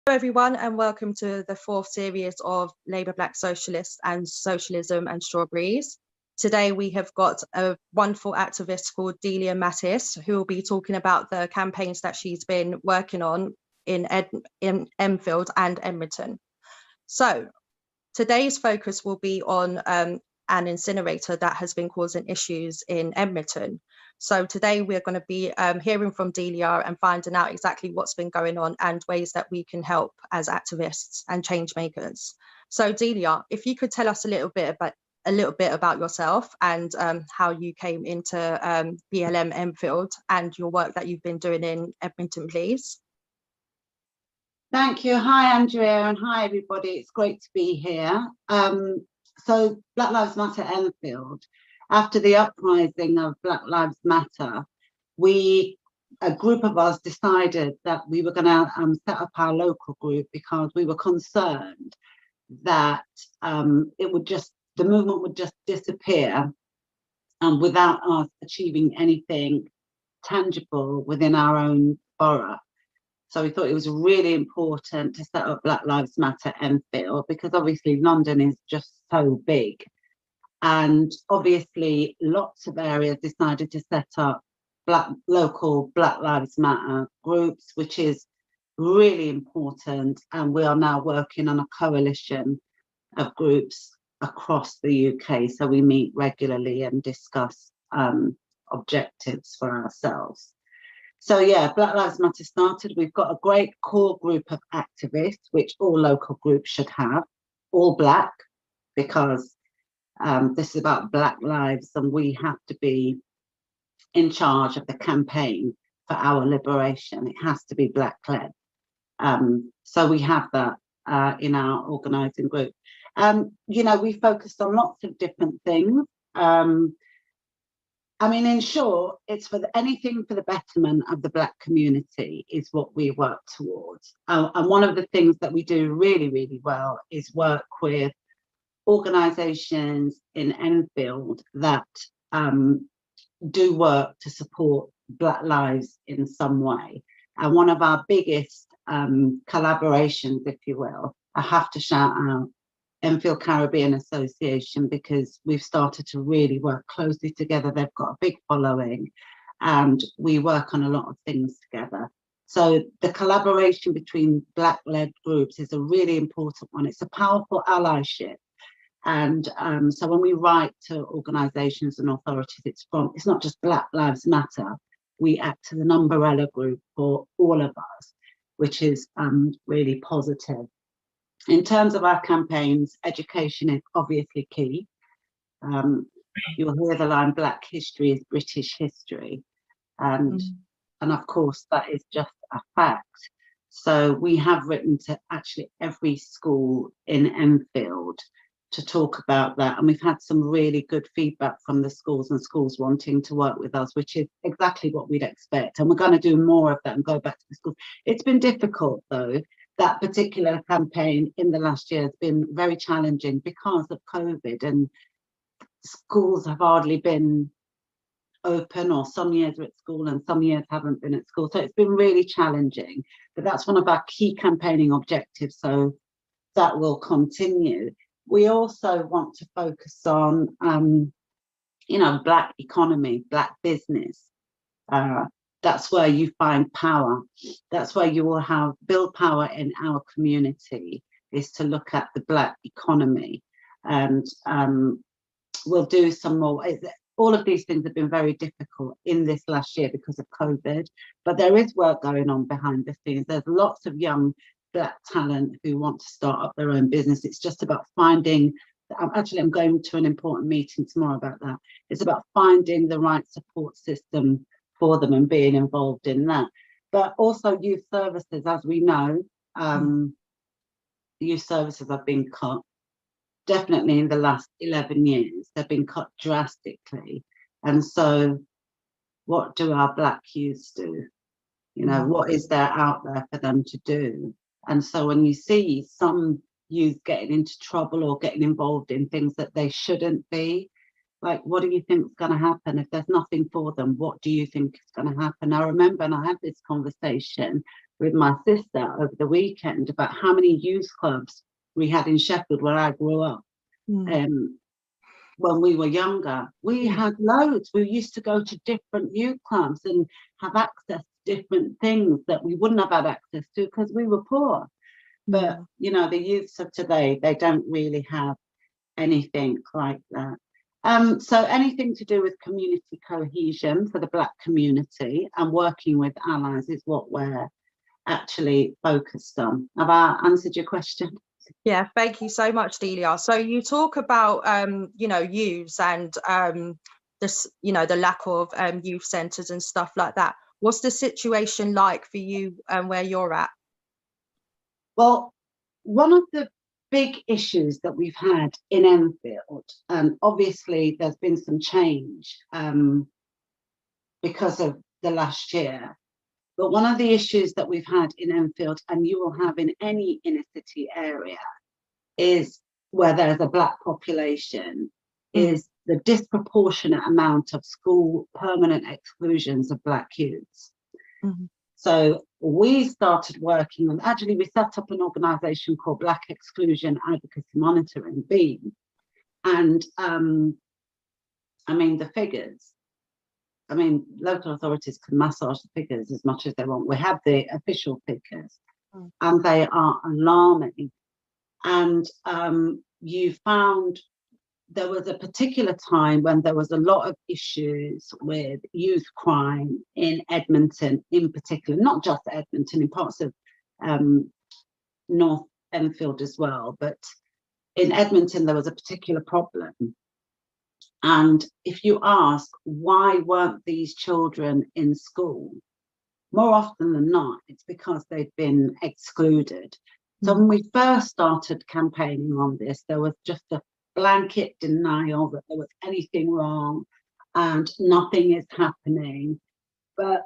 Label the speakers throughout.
Speaker 1: Hello everyone, and welcome to the fourth series of Labour Black Socialists and Socialism and Strawberries. Today we have got a wonderful activist called Delia Mattis, who will be talking about the campaigns that she's been working on in Enfield and Edmonton. So today's focus will be on an incinerator that has been causing issues in Edmonton. So today we're going to be hearing from Delia and finding out exactly what's been going on and ways that we can help as activists and change makers. So Delia, if you could tell us a little bit about yourself and how you came into BLM Enfield and your work that you've been doing in Edmonton, please.
Speaker 2: Thank you. Hi, Andrea, and hi, everybody. It's great to be here. So Black Lives Matter Enfield, after the uprising of Black Lives Matter, a group of us decided that we were going to set up our local group because we were concerned that the movement would just disappear without us achieving anything tangible within our own borough. So we thought it was really important to set up Black Lives Matter Enfield because obviously London is just so big. And obviously lots of areas decided to set up local Black Lives Matter groups, which is really important. And we are now working on a coalition of groups across the UK. So we meet regularly and discuss objectives for ourselves. So yeah, Black Lives Matter started. We've got a great core group of activists, which all local groups should have, all Black, because this is about Black lives and we have to be in charge of the campaign for our liberation. It has to be Black-led. So we have that in our organising group. You know, we focused on lots of different things. I mean, in short, it's anything for the betterment of the Black community is what we work towards. And one of the things that we do really, really well is work with organisations in Enfield that do work to support Black lives in some way. And one of our biggest collaborations, if you will, I have to shout out Enfield Caribbean Association, because we've started to really work closely together. They've got a big following and we work on a lot of things together. So the collaboration between Black-led groups is a really important one. It's a powerful allyship. And so when we write to organisations and authorities, it's not just Black Lives Matter. We act as an umbrella group for all of us, which is really positive. In terms of our campaigns, education is obviously key. You'll hear the line, Black history is British history. And of course, that is just a fact. So we have written to actually every school in Enfield to talk about that. And we've had some really good feedback from the schools and schools wanting to work with us, which is exactly what we'd expect. And we're going to do more of that and go back to the schools. It's been difficult though. That particular campaign in the last year has been very challenging because of COVID, and schools have hardly been open, or some years are at school and some years haven't been at school. So it's been really challenging, but that's one of our key campaigning objectives. So that will continue. We also want to focus on, you know, Black economy, Black business. That's where you find power. That's where you will build power in our community, is to look at the Black economy. And we'll do some more. All of these things have been very difficult in this last year because of COVID, but there is work going on behind the scenes. There's lots of young Black talent who want to start up their own business. It's just about finding, I'm going to an important meeting tomorrow about that. It's about finding the right support system for them and being involved in that. But also youth services, as we know, youth services have been cut. Definitely in the last 11 years, they've been cut drastically. And so what do our Black youths do? You know, what is there out there for them to do? And so when you see some youth getting into trouble or getting involved in things that they shouldn't be, like, what do you think is going to happen? If there's nothing for them, what do you think is going to happen? I remember, and I had this conversation with my sister over the weekend about how many youth clubs we had in Sheffield where I grew up. When we were younger, we had loads. We used to go to different youth clubs and have access to different things that we wouldn't have had access to because we were poor. But, you know, the youths of today, they don't really have anything like that. So anything to do with community cohesion for the Black community and working with allies is what we're actually focused on. Have I answered your question?
Speaker 1: Yeah, thank you so much, Delia. So you talk about, you know, youths and this, you know, the lack of youth centres and stuff like that. What's the situation like for you where you're at?
Speaker 2: Well, one of the big issues that we've had in Enfield, and obviously there's been some change because of the last year, but one of the issues that we've had in Enfield, and you will have in any inner city area, is where there's a Black population, is the disproportionate amount of school permanent exclusions of Black youths. So we started working on, actually we set up an organisation called Black Exclusion Advocacy Monitoring, BEAM. And I mean, the figures, I mean, local authorities can massage the figures as much as they want. We have the official figures and they are alarming. And you found there was a particular time when there was a lot of issues with youth crime in Edmonton in particular, not just Edmonton, in parts of North Enfield as well, but in Edmonton there was a particular problem. And if you ask why weren't these children in school, more often than not, it's because they've been excluded. So when we first started campaigning on this, there was just a blanket denial that there was anything wrong and nothing is happening. But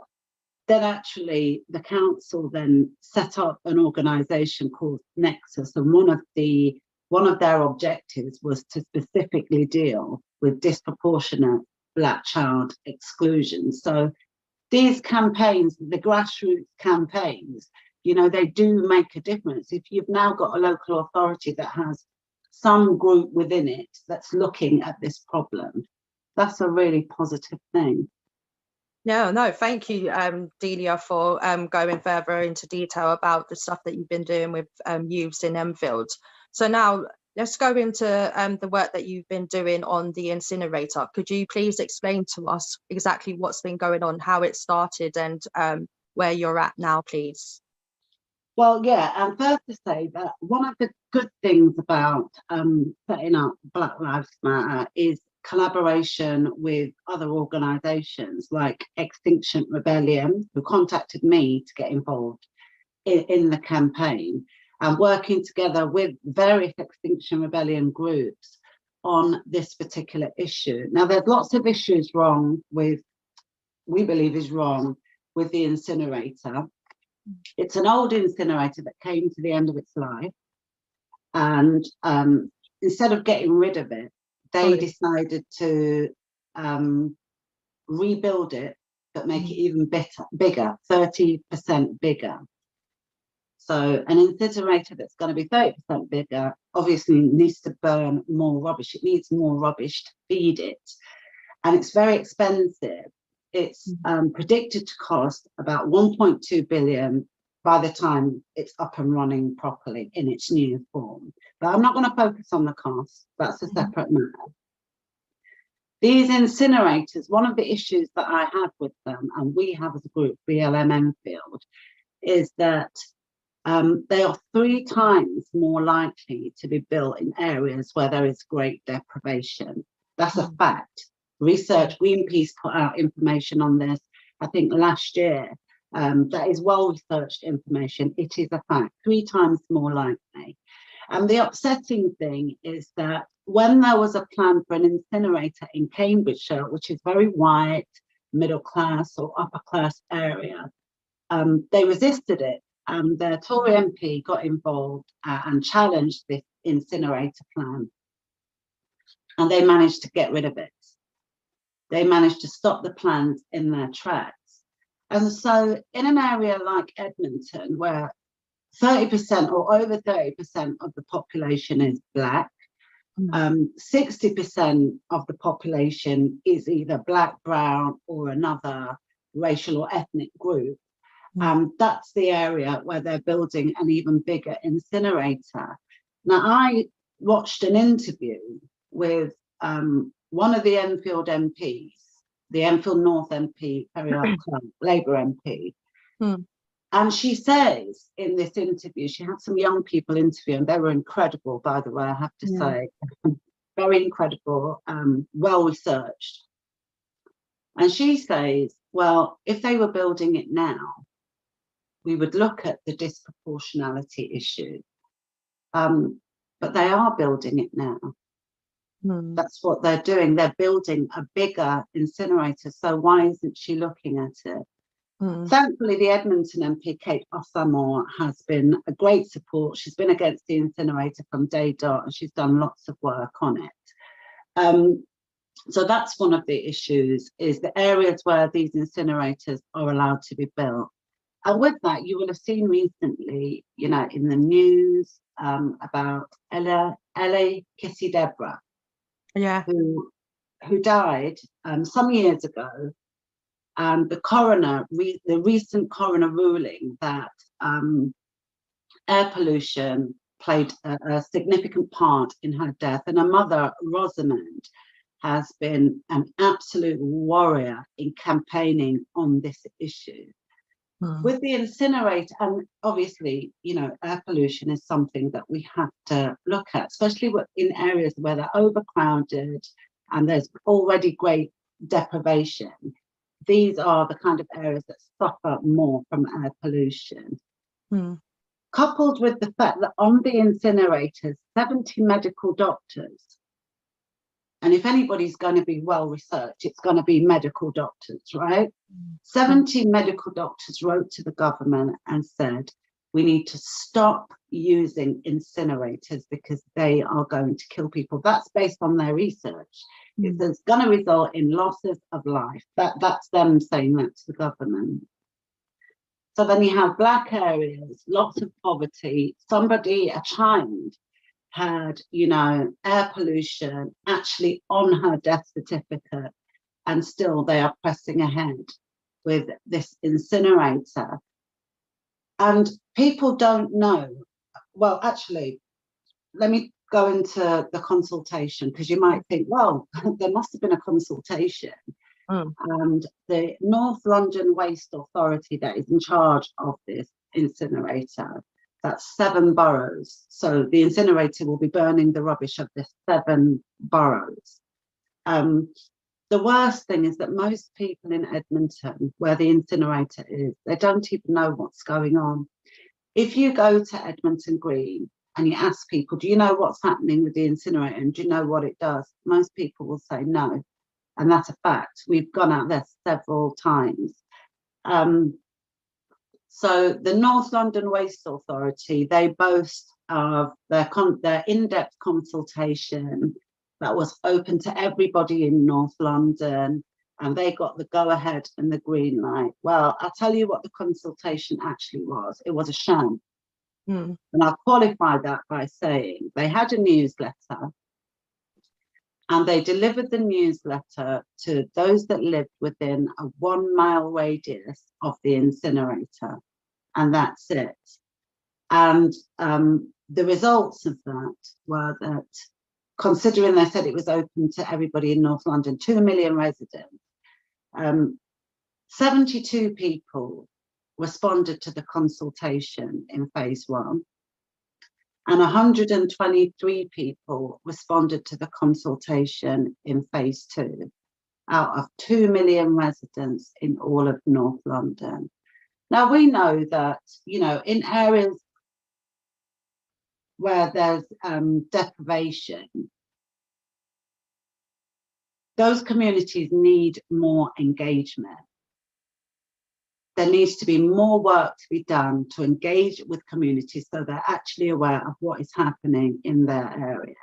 Speaker 2: then actually the council then set up an organisation called Nexus, and one of their objectives was to specifically deal with disproportionate Black child exclusion. So these campaigns, the grassroots campaigns, you know, they do make a difference. If you've now got a local authority that has some group within it that's looking at this problem, that's a really positive thing.
Speaker 1: No, thank you, Delia, for going further into detail about the stuff that you've been doing with youths in Enfield. So now let's go into the work that you've been doing on the incinerator. Could you please explain to us exactly what's been going on, how it started and where you're at now, please?
Speaker 2: Well, yeah, and first to say that one of the good things about setting up Black Lives Matter is collaboration with other organisations like Extinction Rebellion, who contacted me to get involved in the campaign, and working together with various Extinction Rebellion groups on this particular issue. Now, there's lots of issues wrong with, we believe is wrong with the incinerator. It's an old incinerator that came to the end of its life, and instead of getting rid of it, they decided to rebuild it, but make it even bigger, 30% bigger. So an incinerator that's going to be 30% bigger obviously needs to burn more rubbish. It needs more rubbish to feed it, and it's very expensive. It's predicted to cost about 1.2 billion by the time it's up and running properly in its new form. But I'm not going to focus on the cost. That's a separate matter. These incinerators, one of the issues that I have with them, and we have as a group, BLM Enfield, is that they are 3 times more likely to be built in areas where there is great deprivation. That's a fact. Research, Greenpeace put out information on this, I think last year. That is well-researched information. It is a fact, 3 times more likely. And the upsetting thing is that when there was a plan for an incinerator in Cambridgeshire, which is very white, middle class or upper class area, they resisted it. And the Tory MP got involved and challenged this incinerator plan. And they managed to get rid of it. They managed to stop the plans in their tracks. And so in an area like Edmonton, where 30% or over 30% of the population is Black, 60% of the population is either Black, brown, or another racial or ethnic group. That's the area where they're building an even bigger incinerator. Now, I watched an interview with one of the Enfield MPs, the Enfield North MP, Labour MP. And she says in this interview, she had some young people interview, and they were incredible, by the way, I have to say, very incredible, well researched. And she says, well, if they were building it now, we would look at the disproportionality issue. But they are building it now. That's what they're doing. They're building a bigger incinerator. So why isn't she looking at it? Thankfully, the Edmonton MP, Kate Ossamore, has been a great support. She's been against the incinerator from day dot, and she's done lots of work on it. So that's one of the issues, is the areas where these incinerators are allowed to be built. And with that, you will have seen recently, you know, in the news about Ella Kissi-Debrah, who died some years ago. And the recent coroner ruling that air pollution played a significant part in her death. And her mother, Rosamond, has been an absolute warrior in campaigning on this issue. With the incinerator, and obviously, you know, air pollution is something that we have to look at, especially in areas where they're overcrowded and there's already great deprivation. These are the kind of areas that suffer more from air pollution. Coupled with the fact that on the incinerators, 70 medical doctors, and if anybody's going to be well researched, it's going to be medical doctors, right? 70 medical doctors wrote to the government and said, we need to stop using incinerators because they are going to kill people. That's based on their research. It's going to result in losses of life. That's them saying that to the government. So then you have Black areas, lots of poverty. A child, had, you know, air pollution actually on her death certificate, and still they are pressing ahead with this incinerator. And people don't know. Well, actually, let me go into the consultation, because you might think, well, there must have been a consultation. And the North London Waste Authority that is in charge of this incinerator, that's 7 boroughs. So the incinerator will be burning the rubbish of the 7 boroughs. The worst thing is that most people in Edmonton, where the incinerator is, they don't even know what's going on. If you go to Edmonton Green and you ask people, do you know what's happening with the incinerator and do you know what it does? Most people will say no. And that's a fact. We've gone out there several times. So the North London Waste Authority, they boast of their in-depth consultation that was open to everybody in North London, and they got the go-ahead and the green light. Well, I'll tell you what the consultation actually was. It was a sham. And I'll qualify that by saying they had a newsletter, and they delivered the newsletter to those that lived within a 1-mile radius of the incinerator, and that's it. And the results of that were that, considering they said it was open to everybody in North London, 2 million residents, 72 people responded to the consultation in phase 1. And 123 people responded to the consultation in phase 2, out of 2 million residents in all of North London. Now, we know that, you know, in areas where there's deprivation, those communities need more engagement. There needs to be more work to be done to engage with communities so they're actually aware of what is happening in their areas.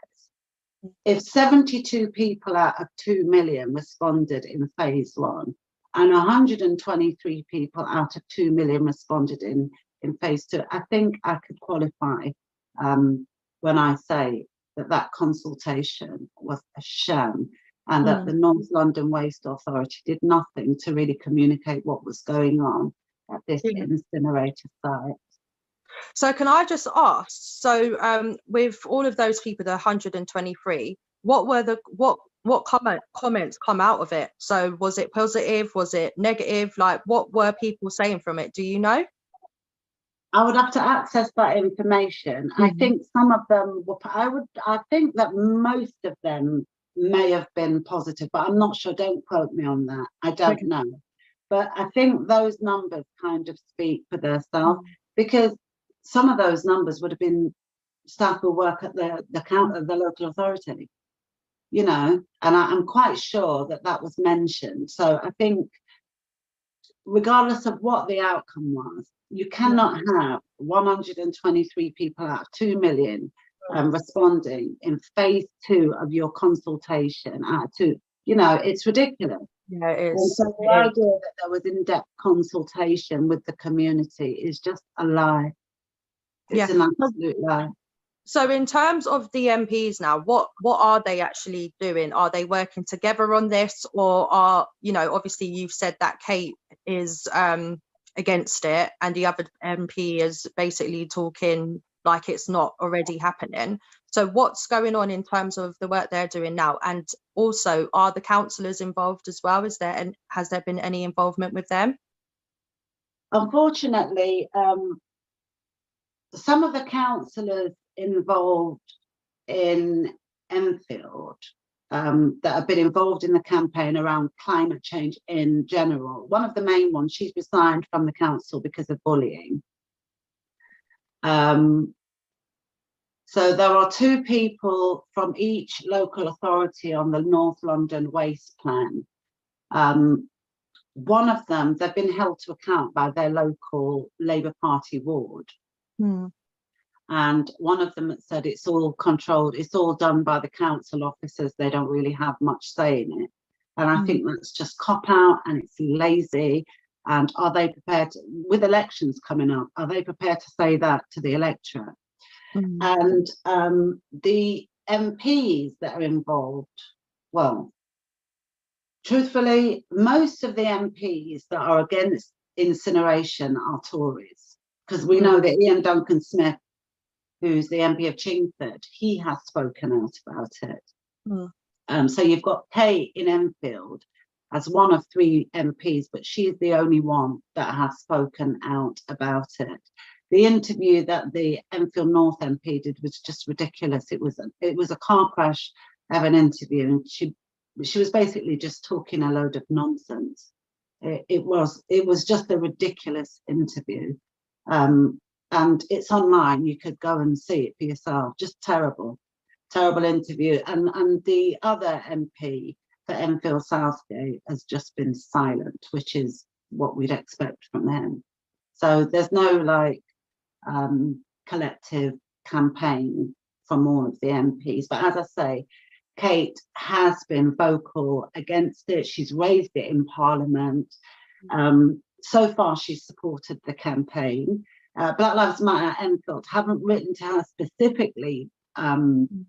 Speaker 2: If 72 people out of 2 million responded in phase 1, and 123 people out of 2 million responded in phase 2. I think I could qualify when I say that consultation was a sham, and that the North London Waste Authority did nothing to really communicate what was going on at this incinerator site.
Speaker 1: So can I just ask, so with all of those people, the 123, what were the what comments come out of it? So was it positive? Was it negative? Like, what were people saying from it? Do you know?
Speaker 2: I would have to access that information. I think some of them were, I think that most of them may have been positive, but I'm not sure. Don't quote me on that. I don't know. But I think those numbers kind of speak for themselves, because some of those numbers would have been staff who work at the local authority, you know, and I'm quite sure that was mentioned. So I think regardless of what the outcome was, you cannot have 123 people out of 2 million responding in phase 2 of your consultation out of 2. You know, it's ridiculous.
Speaker 1: Yeah, it is.
Speaker 2: And so the idea that there was in-depth consultation with the community is just a lie. It's an absolute lie.
Speaker 1: So in terms of the MPs now, what are they actually doing? Are they working together on this, or are, you know, obviously you've said that Kate is against it and the other MP is basically talking like it's not already happening. So what's going on in terms of the work they're doing now? And also, are the councillors involved as well? Has there been any involvement with them?
Speaker 2: Unfortunately, some of the councillors involved in Enfield that have been involved in the campaign around climate change in general. One of the main ones, she's resigned from the council because of bullying. So there are 2 people from each local authority on the North London Waste Plan. One of them, they've been held to account by their local Labour Party ward. And one of them said it's all controlled, it's all done by the council officers, they don't really have much say in it. And I think that's just cop out, and it's lazy. And are they prepared, with elections coming up, are they prepared to say that to the electorate? And the MPs that are involved, well, truthfully, most of the MPs that are against incineration are Tories, because we know that Ian Duncan Smith, who's the MP of Chingford, he has spoken out about it. So you've got Kate in Enfield as one of 3 MPs, but she's the only one that has spoken out about it. The interview that the Enfield North MP did was just ridiculous. It was a car crash of an interview, and she was basically just talking a load of nonsense. It was just a ridiculous interview. And it's online, you could go and see it for yourself. Just terrible interview. And the other MP for Enfield Southgate has just been silent, which is what we'd expect from him. So there's no like collective campaign from all of the MPs. But as I say, Kate has been vocal against it. She's raised it in Parliament. So far, she's supported the campaign. Black Lives Matter Enfield haven't written to her specifically from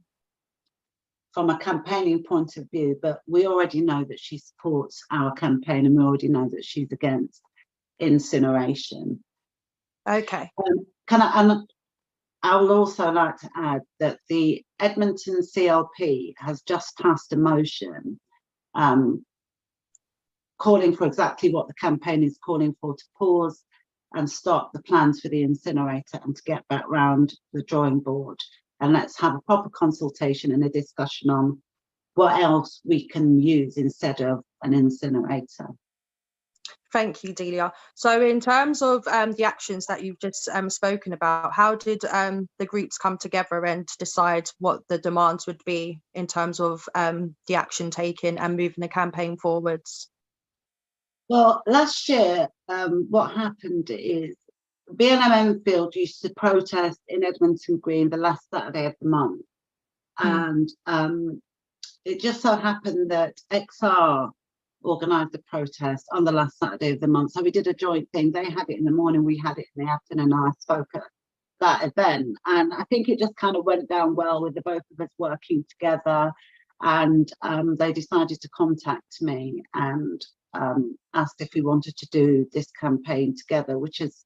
Speaker 2: a campaigning point of view, but we already know that she supports our campaign, and we already know that she's against incineration. Okay. I would also like to add that the Edmonton CLP has just passed a motion calling for exactly what the campaign is calling for, to pause and stop the plans for the incinerator and to get back round the drawing board. And let's have a proper consultation and a discussion on what else we can use instead of an incinerator.
Speaker 1: Thank you, Delia. So in terms of the actions that you've just spoken about, how did the groups come together and decide what the demands would be in terms of the action taken and moving the campaign forwards?
Speaker 2: Well, last year, what happened is BLM Enfield used to protest in Edmonton Green the last Saturday of the month. And it just so happened that XR organised a protest on the last Saturday of the month. So we did a joint thing. They had it in the morning, we had it in the afternoon, and I spoke at that event. And I think it just kind of went down well with the both of us working together. And they decided to contact me and asked if we wanted to do this campaign together, which has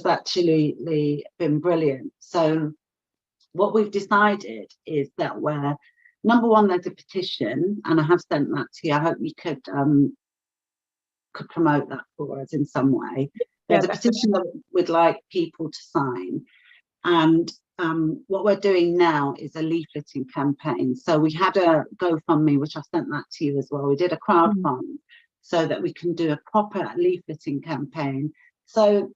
Speaker 2: actually been brilliant. So what we've decided is that we're, number one, there's a petition, and I have sent that to you. I hope you could promote that for us in some way. There's a petition that we'd like people to sign, and what we're doing now is a leafleting campaign. So we had a GoFundMe, which I sent that to you as well. We did a crowdfund so that we can do a proper leafleting campaign. So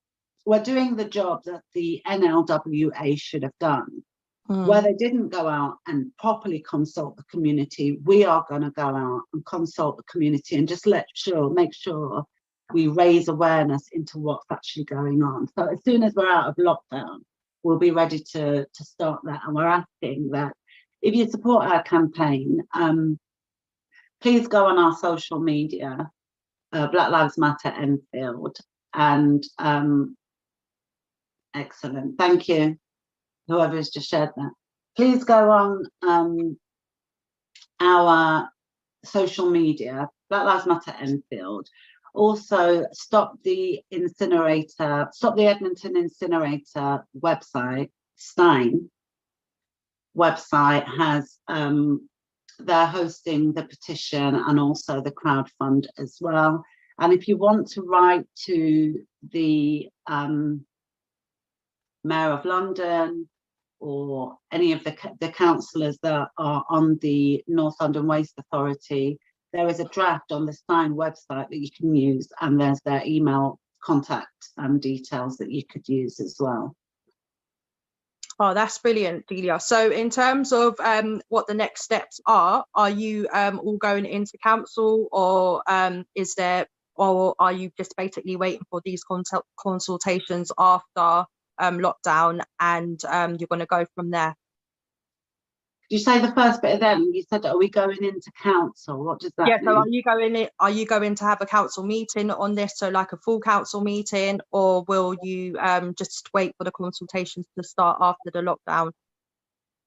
Speaker 2: we're doing the job that the NLWA should have done. Where they didn't go out and properly consult the community, we are going to go out and consult the community and just make sure we raise awareness into what's actually going on. So as soon as we're out of lockdown, we'll be ready to start that. And we're asking that if you support our campaign, please go on our social media, Black Lives Matter Enfield, and excellent, thank you. Whoever has just shared that, please go on our social media, Black Lives Matter Enfield. Also, stop the Edmonton incinerator website. Stein website has they're hosting the petition and also the crowdfund as well. And if you want to write to the Mayor of London, or any of the councillors that are on the North London Waste Authority, there is a draft on the Stein website that you can use, and there's their email contact details that you could use as well.
Speaker 1: Oh, that's brilliant, Delia. So in terms of what the next steps are you all going into council, or or are you just basically waiting for these consultations after lockdown, and you're going to go from there?
Speaker 2: Did you say the first bit of them? You said, are we going into council? What does that mean?
Speaker 1: So are you going to have a council meeting on this, so like a full council meeting, or will you just wait for the consultations to start after the lockdown?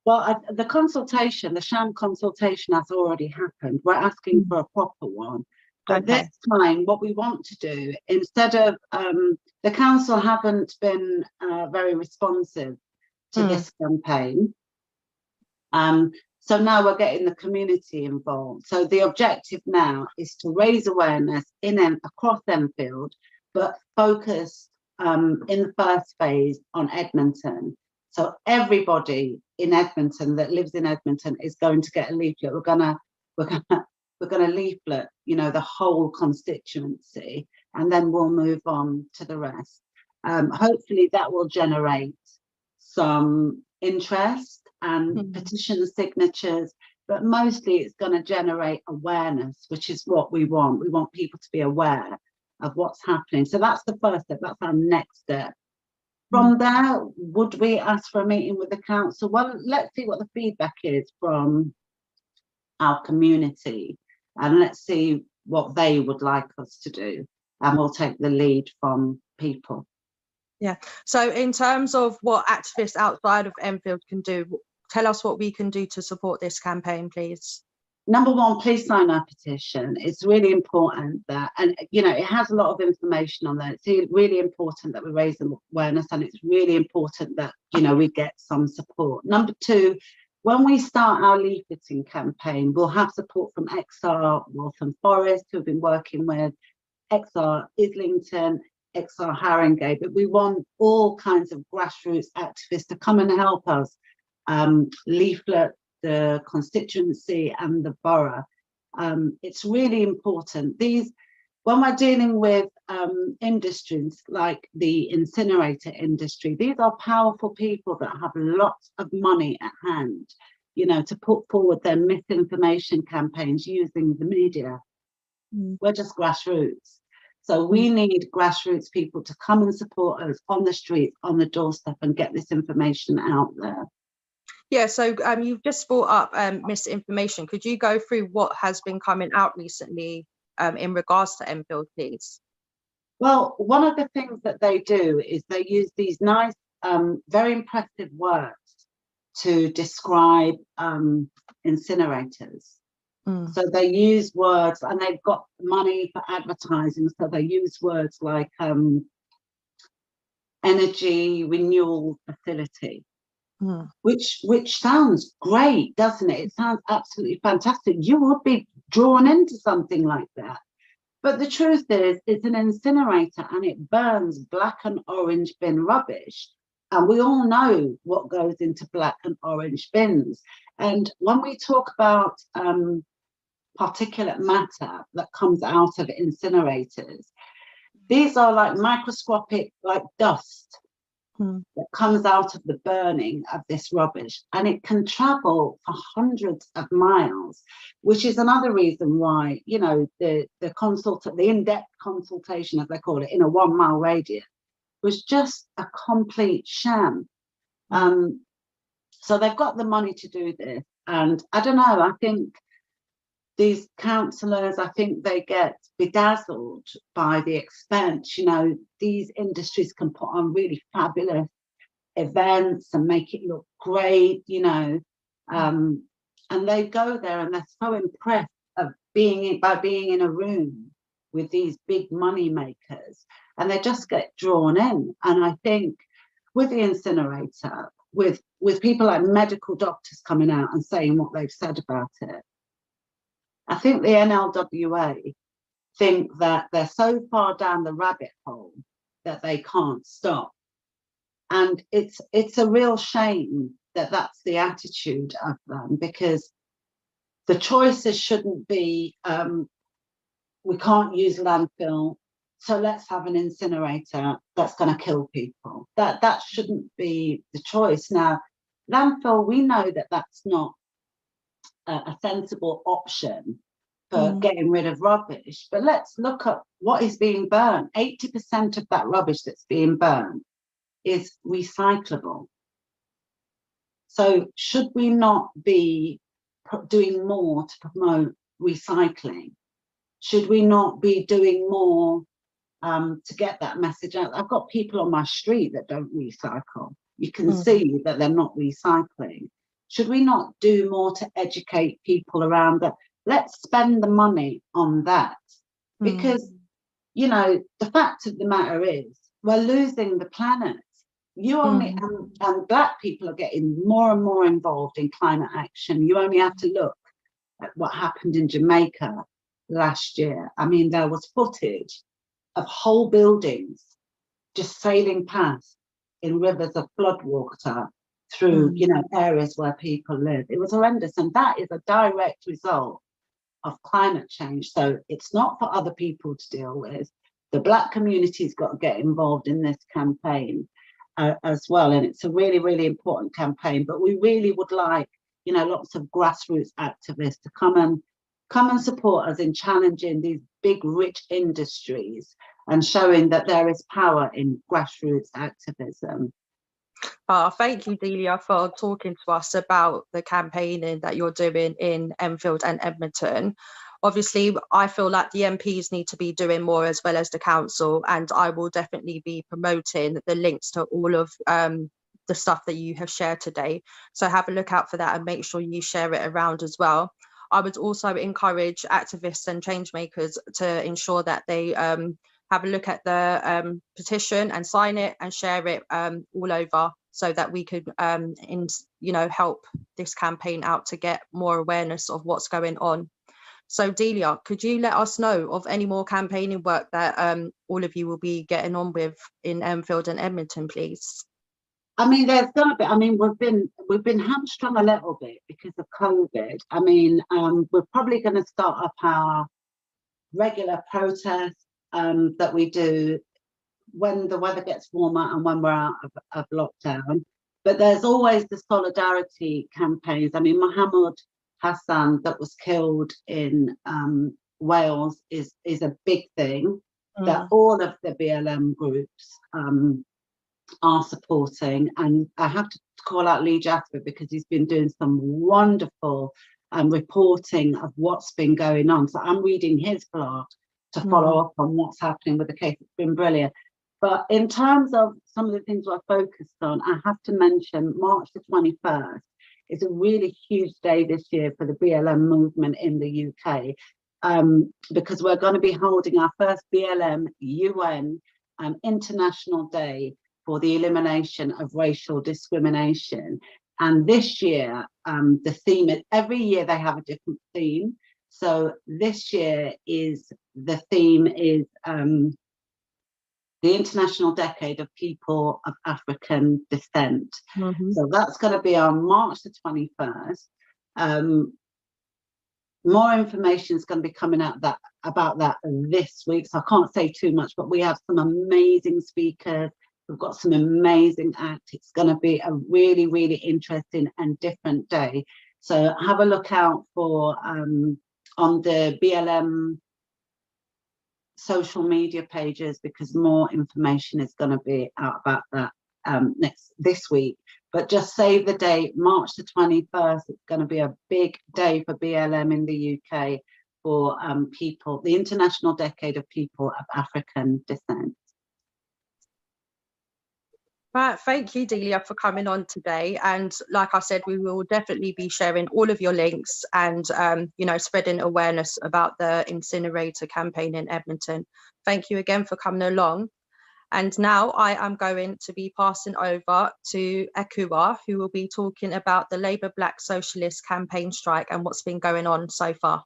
Speaker 2: Well, the consultation, the sham consultation, has already happened. We're asking for a proper one. But this time, what we want to do, instead of the council haven't been very responsive to this campaign. So now we're getting the community involved. So the objective now is to raise awareness across Enfield, but focus in the first phase on Edmonton. So everybody in Edmonton that lives in Edmonton is going to get a leaflet. We're gonna leaflet, the whole constituency, and then we'll move on to the rest. Hopefully that will generate some interest and petition signatures, but mostly it's going to generate awareness, which is what we want. We want people to be aware of what's happening. So that's the first step. That's our next step. From there, would we ask for a meeting with the council? Well, let's see what the feedback is from our community, and let's see what they would like us to do, and we'll take the lead from people.
Speaker 1: Yeah. So in terms of what activists outside of Enfield can do, tell us what we can do to support this campaign, please.
Speaker 2: Number one, please sign our petition. It's really important that, and it has a lot of information on there. It's really important that we raise awareness, and it's really important that we get some support. Number two, when we start our leafleting campaign, we'll have support from XR Waltham Forest, who have been working with XR Islington, XR Haringey, but we want all kinds of grassroots activists to come and help us leaflet the constituency and the borough. It's really important. When we're dealing with industries like the incinerator industry, these are powerful people that have lots of money at hand, to put forward their misinformation campaigns using the media. We're just grassroots. So we need grassroots people to come and support us on the streets, on the doorstep, and get this information out there.
Speaker 1: Yeah, so you've just brought up misinformation. Could you go through what has been coming out recently in regards to Enfield, please?
Speaker 2: Well, one of the things that they do is they use these nice, very impressive words to describe incinerators. So they use words, and they've got money for advertising, so they use words like energy renewal facility, which sounds great, doesn't it? It sounds absolutely fantastic. You would be drawn into something like that. But the truth is, it's an incinerator and it burns black and orange bin rubbish. And we all know what goes into black and orange bins. And when we talk about particulate matter that comes out of incinerators, these are like microscopic, like dust that comes out of the burning of this rubbish, and it can travel for hundreds of miles, which is another reason why, you know, the in-depth consultation, as they call it, in a 1 mile radius was just a complete sham. So they've got the money to do this, and I don't know, I think these councillors, I think they get bedazzled by the expense. You know, these industries can put on really fabulous events and make it look great, you know, and they go there and they're so impressed by being in a room with these big money makers, and they just get drawn in. And I think with the incinerator, with people like medical doctors coming out and saying what they've said about it, I think the NLWA think that they're so far down the rabbit hole that they can't stop. And it's a real shame that that's the attitude of them, because the choices shouldn't be, we can't use landfill, so let's have an incinerator that's going to kill people. That shouldn't be the choice. Now, landfill, we know that that's not a sensible option for getting rid of rubbish, but let's look at what is being burned. 80% of that rubbish that's being burned is recyclable. So should we not be doing more to promote recycling? Should we not be doing more to get that message out? I've got people on my street that don't recycle. You can see that they're not recycling. Should we not do more to educate people around that? Let's spend the money on that, because, you know, the fact of the matter is we're losing the planet. You only, and Black people are getting more and more involved in climate action. You only have to look at what happened in Jamaica last year. I mean, there was footage of whole buildings just sailing past in rivers of flood water through, you know, areas where people live. It was horrendous, and that is a direct result of climate change. So it's not for other people to deal with. The Black community's got to get involved in this campaign as well, and it's a really, really important campaign. But we really would like, you know, lots of grassroots activists to come and support us in challenging these big, rich industries and showing that there is power in grassroots activism.
Speaker 1: Thank you, Delia, for talking to us about the campaigning that you're doing in Enfield and Edmonton. Obviously, I feel like the MPs need to be doing more, as well as the council, and I will definitely be promoting the links to all of the stuff that you have shared today. So have a look out for that and make sure you share it around as well. I would also encourage activists and change makers to ensure that they have a look at the petition and sign it and share it all over, so that we could help this campaign out to get more awareness of what's going on. So Delia, could you let us know of any more campaigning work that all of you will be getting on with in Enfield and Edmonton, please?
Speaker 2: I mean, there's going to be, I mean, we've been hamstrung a little bit because of COVID. I mean, we're probably going to start up our regular protests that we do when the weather gets warmer and when we're out of lockdown. But there's always the solidarity campaigns. I mean, Mohammed Hassan, that was killed in Wales, is a big thing that all of the BLM groups are supporting. And I have to call out Lee Jasper, because he's been doing some wonderful reporting of what's been going on. So I'm reading his blog to follow up on what's happening with the case. It's been brilliant. But in terms of some of the things we're focused on, I have to mention March the 21st is a really huge day this year for the BLM movement in the UK, because we're going to be holding our first BLM UN International Day for the elimination of racial discrimination. And this year, the theme is, every year they have a different theme. So this year the theme is the International Decade of People of African Descent. So that's going to be on March the 21st. More information is going to be coming out about that this week, so I can't say too much, but we have some amazing speakers. We've got some amazing acts. It's going to be a really, really interesting and different day. So have a look out for on the BLM social media pages, because more information is going to be out about that this week. But just save the date, March the 21st. It's going to be a big day for BLM in the UK for people, the International Decade of People of African Descent.
Speaker 1: Right, thank you, Delia, for coming on today. And like I said, we will definitely be sharing all of your links and, you know, spreading awareness about the incinerator campaign in Edmonton. Thank you again for coming along. And now I am going to be passing over to Ekua, who will be talking about the Labour Black Socialist campaign strike and what's been going on so far.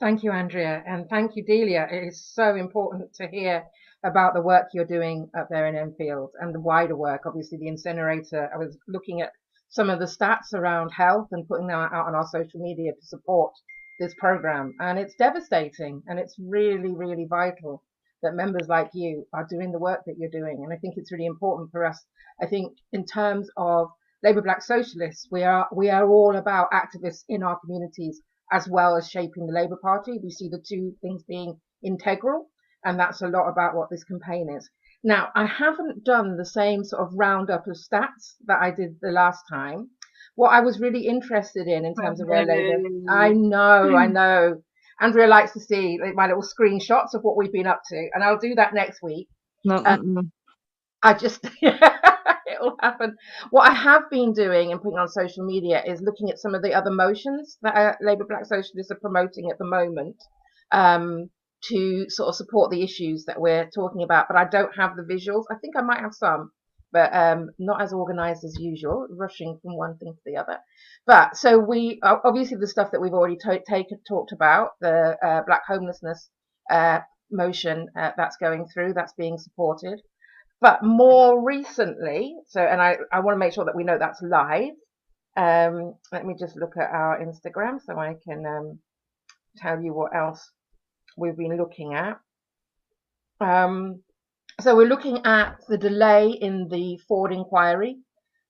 Speaker 3: Thank you, Andrea, and thank you, Delia. It is so important to hear about the work you're doing up there in Enfield and the wider work. Obviously, the incinerator, I was looking at some of the stats around health and putting them out on our social media to support this program. And it's devastating, and it's really, really vital that members like you are doing the work that you're doing. And I think it's really important for us. I think in terms of Labour Black Socialists, we are all about activists in our communities, as well as shaping the Labour Party. We see the two things being integral, and that's a lot about what this campaign is. Now, I haven't done the same sort of roundup of stats that I did the last time. What I was really interested in terms of where Labour... I know. Andrea likes to see my little screenshots of what we've been up to, and I'll do that next week. I just... It will happen. What I have been doing and putting on social media is looking at some of the other motions that Labour Black Socialists are promoting at the moment to sort of support the issues that we're talking about. But I don't have the visuals. I think I might have some, but not as organised as usual, rushing from one thing to the other. But so we obviously the stuff that we've already talked about, the black homelessness motion that's going through, that's being supported. But more recently, and I want to make sure that we know that's live. Let me just look at our Instagram so I can tell you what else we've been looking at. So we're looking at the delay in the Ford inquiry.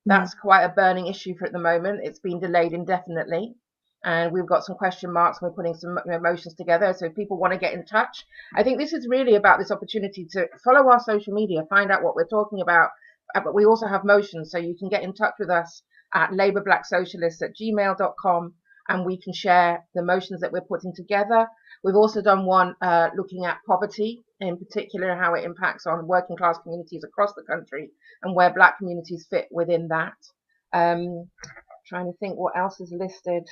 Speaker 3: That's quite a burning issue for at the moment. It's been delayed indefinitely. And we've got some question marks. We're putting some motions together. So if people want to get in touch, I think this is really about this opportunity to follow our social media, find out what we're talking about. But we also have motions, so you can get in touch with us at labourblacksocialists@gmail.com, and we can share the motions that we're putting together. We've also done one looking at poverty, in particular, how it impacts on working class communities across the country and where black communities fit within that. Trying to think what else is listed.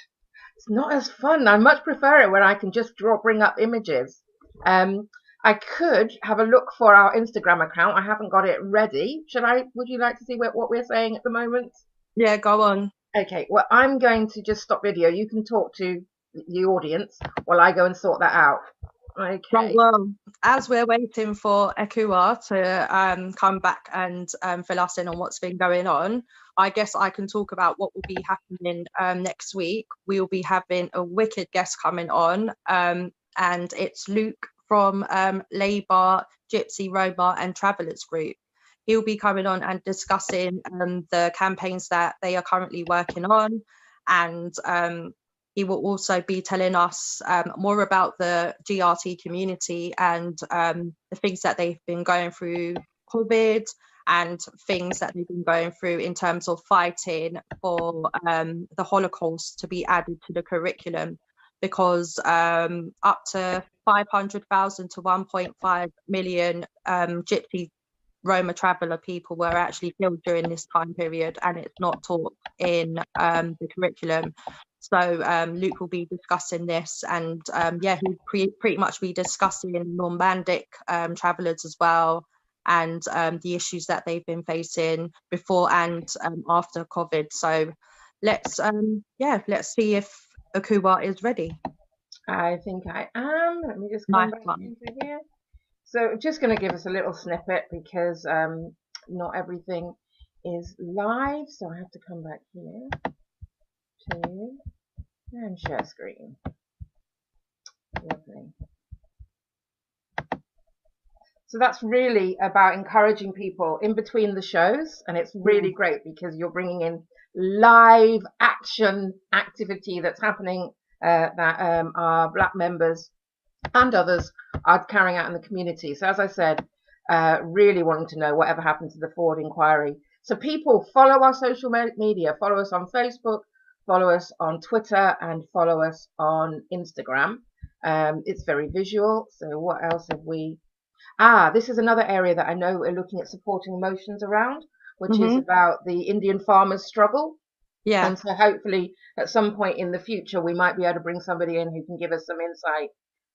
Speaker 3: It's not as fun. I much prefer it when I can just bring up images. I could have a look for our Instagram account. I haven't got it ready. Would you like to see what we're saying at the moment?
Speaker 1: Yeah, go on.
Speaker 3: Okay, well, I'm going to just stop video. You can talk to the audience while I go and sort that out. Okay.
Speaker 1: Well, as we're waiting for Ekua to come back and fill us in on what's been going on, I guess I can talk about what will be happening next week. We will be having a wicked guest coming on, and it's Luke from Labour, Gypsy, Roma and Travellers Group. He'll be coming on and discussing the campaigns that they are currently working on, and he will also be telling us more about the GRT community and the things that they've been going through COVID and things that they've been going through in terms of fighting for the Holocaust to be added to the curriculum, because up to 500,000 to 1.5 million Gypsy Roma traveller people were actually killed during this time period, and it's not taught in the curriculum. So Luke will be discussing this, and yeah, he'll pretty much be discussing Normandic travellers as well, and the issues that they've been facing before and after COVID. So let's see if Akuwa is ready.
Speaker 3: I think I am. Let me just come back into here. So just going to give us a little snippet, because not everything is live. So I have to come back here to and share screen. Lovely. So that's really about encouraging people in between the shows, and it's really great because you're bringing in live action activity that's happening that our Black members and others are carrying out in the community. So as I said, really wanting to know whatever happened to the Ford inquiry. So people, follow our social media, follow us on Facebook, follow us on Twitter, and follow us on Instagram. It's very visual. So what else have we? This is another area that I know we're looking at supporting emotions around, which is about the Indian farmers' struggle.
Speaker 1: Yeah.
Speaker 3: And so hopefully at some point in the future, we might be able to bring somebody in who can give us some insight.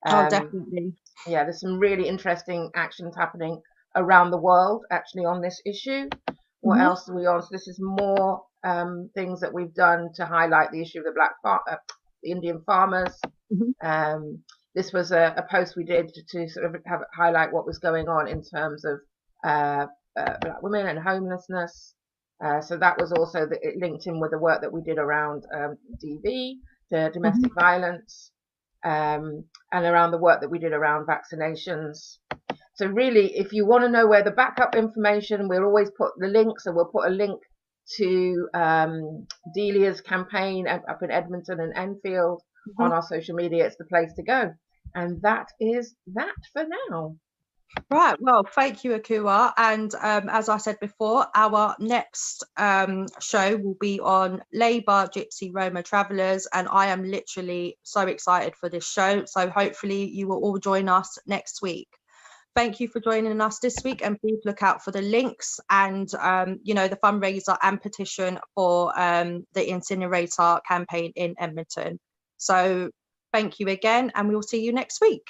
Speaker 1: Oh, definitely.
Speaker 3: Yeah, there's some really interesting actions happening around the world actually on this issue. What else are we on? So this is more things that we've done to highlight the issue of the the Indian farmers. This was a post we did to sort of highlight what was going on in terms of Black women and homelessness. So that was also it linked in with the work that we did around DV, the domestic violence, and around the work that we did around vaccinations. So really, if you want to know where the backup information, we'll always put the links, and we'll put a link to Delia's campaign up in Edmonton and Enfield on our social media. It's the place to go. And that is that for now.
Speaker 1: Right, well, thank you, Akuwa. And as I said before, our next show will be on Labour Gypsy Roma Travellers, and I am literally so excited for this show. So hopefully you will all join us next week. Thank you for joining us this week, and please look out for the links and the fundraiser and petition for the incinerator campaign in Edmonton. So thank you again, and we will see you next week.